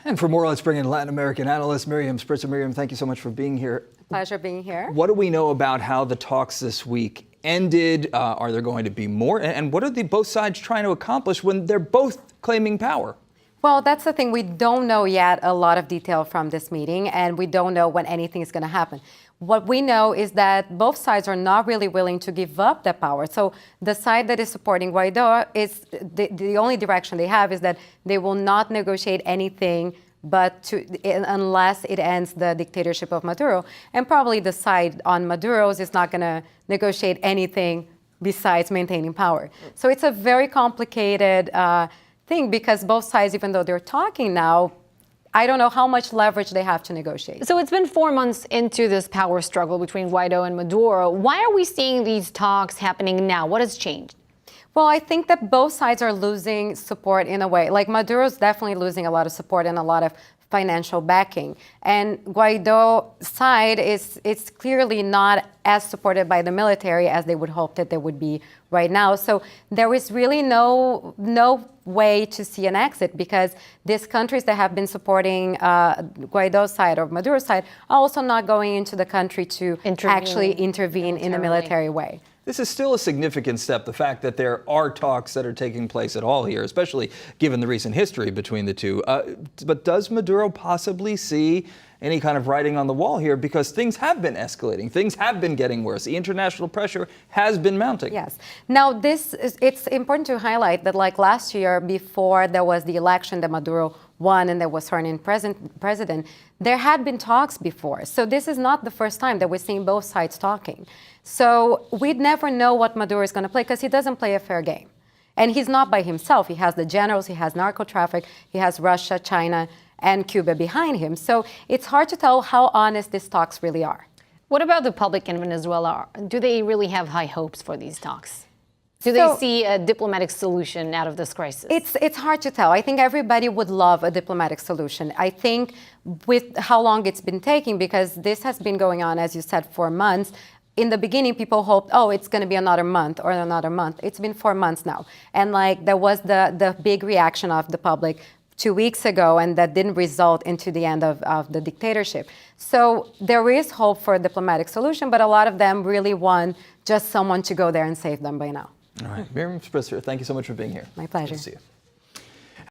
And for more, let's bring in Latin American analyst Miriam Spritzer. Miriam, thank you so much for being here. Pleasure being here. What do we know about how the talks this week ended? Are there going to be more? And what are both sides trying to accomplish when they're both claiming power? Well, that's the thing. We don't know yet a lot of detail from this meeting, and we don't know when anything is going to happen. What we know is that both sides are not really willing to give up that power. So the side that is supporting Guaido is the only direction they have is that they will not negotiate anything unless it ends the dictatorship of Maduro. And probably the side on Maduro's is not going to negotiate anything besides maintaining power. So it's a very complicated thing because both sides, even though they're talking now, I don't know how much leverage they have to negotiate. So it's been 4 months into this power struggle between Guaido and Maduro. Why are we seeing these talks happening now? What has changed? Well, I think that both sides are losing support in a way. Like Maduro's definitely losing a lot of support and a lot of financial backing. And Guaido's side is clearly not as supported by the military as they would hope that they would be right now. So there is really no way to see an exit because these countries that have been supporting Guaido's side or Maduro's side are also not going into the country to actually intervene in a military way. This is still a significant step, the fact that there are talks that are taking place at all here, especially given the recent history between the two. But does Maduro possibly see any kind of writing on the wall here? Because things have been escalating. Things have been getting worse. The international pressure has been mounting. Yes. Now, it's important to highlight that like last year, before there was the election that Maduro won and that was sworn in president, there had been talks before. So this is not the first time that we're seeing both sides talking. So we'd never know what Maduro is going to play because he doesn't play a fair game. And he's not by himself. He has the generals, he has narco traffic, he has Russia, China, and Cuba behind him. So it's hard to tell how honest these talks really are. What about the public in Venezuela? Do they really have high hopes for these talks? Do they see a diplomatic solution out of this crisis? It's hard to tell. I think everybody would love a diplomatic solution. I think with how long it's been taking, because this has been going on, as you said, for months. In the beginning, people hoped, oh, it's going to be another month or another month. It's been 4 months now. And like there was the big reaction of the public 2 weeks ago, and that didn't result into the end of the dictatorship. So there is hope for a diplomatic solution, but a lot of them really want just someone to go there and save them by now. All right. Miriam Spritzer, thank you so much for being here. My pleasure. Good to see you.